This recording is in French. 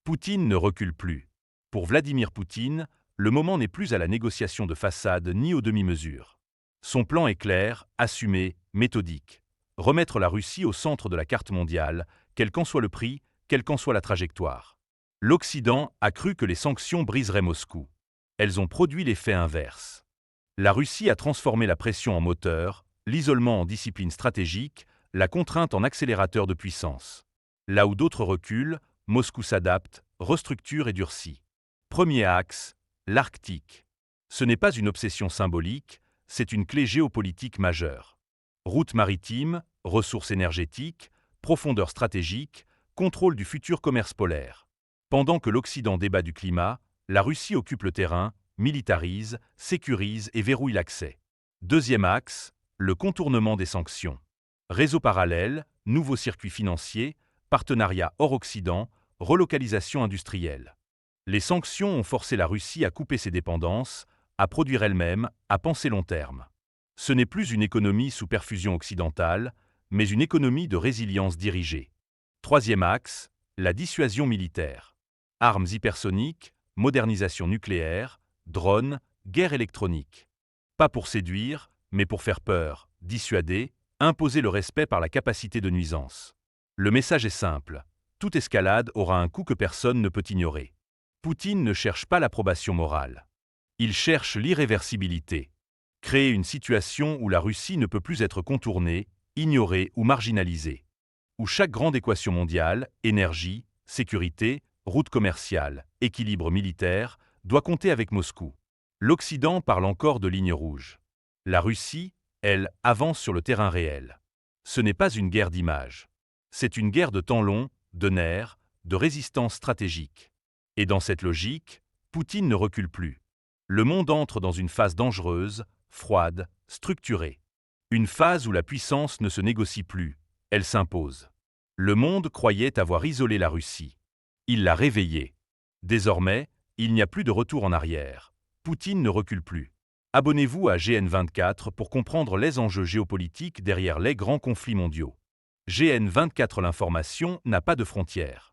Poutine ne recule plus. Pour Vladimir Poutine, le moment n'est plus à la négociation de façade ni aux demi-mesures. Son plan est clair, assumé, méthodique. Remettre la Russie au centre de la carte mondiale, quel qu'en soit le prix, quelle qu'en soit la trajectoire. L'Occident a cru que les sanctions briseraient Moscou. Elles ont produit l'effet inverse. La Russie a transformé la pression en moteur, l'isolement en discipline stratégique, la contrainte en accélérateur de puissance. Là où d'autres reculent, Moscou s'adapte, restructure et durcit. Premier axe, l'Arctique. Ce n'est pas une obsession symbolique, c'est une clé géopolitique majeure. Route maritime, ressources énergétiques, profondeur stratégique, contrôle du futur commerce polaire. Pendant que l'Occident débat du climat, la Russie occupe le terrain, militarise, sécurise et verrouille l'accès. Deuxième axe, le contournement des sanctions. Réseau parallèle, nouveaux circuits financiers, partenariats hors Occident, relocalisation industrielle. Les sanctions ont forcé la Russie à couper ses dépendances, à produire elle-même, à penser long terme. Ce n'est plus une économie sous perfusion occidentale, mais une économie de résilience dirigée. Troisième axe, la dissuasion militaire. Armes hypersoniques, modernisation nucléaire, drones, guerre électronique. Pas pour séduire, mais pour faire peur, dissuader, imposer le respect par la capacité de nuisance. Le message est simple. Toute escalade aura un coût que personne ne peut ignorer. Poutine ne cherche pas l'approbation morale. Il cherche l'irréversibilité. Créer une situation où la Russie ne peut plus être contournée, ignorée ou marginalisée. Où chaque grande équation mondiale, énergie, sécurité, route commerciale, équilibre militaire, doit compter avec Moscou. L'Occident parle encore de lignes rouges. La Russie, elle, avance sur le terrain réel. Ce n'est pas une guerre d'image. C'est une guerre de temps long, de nerfs, de résistance stratégique. Et dans cette logique, Poutine ne recule plus. Le monde entre dans une phase dangereuse, froide, structurée. Une phase où la puissance ne se négocie plus, elle s'impose. Le monde croyait avoir isolé la Russie. Il l'a réveillée. Désormais, il n'y a plus de retour en arrière. Poutine ne recule plus. Abonnez-vous à GN24 pour comprendre les enjeux géopolitiques derrière les grands conflits mondiaux. GN24 L'information n'a pas de frontières.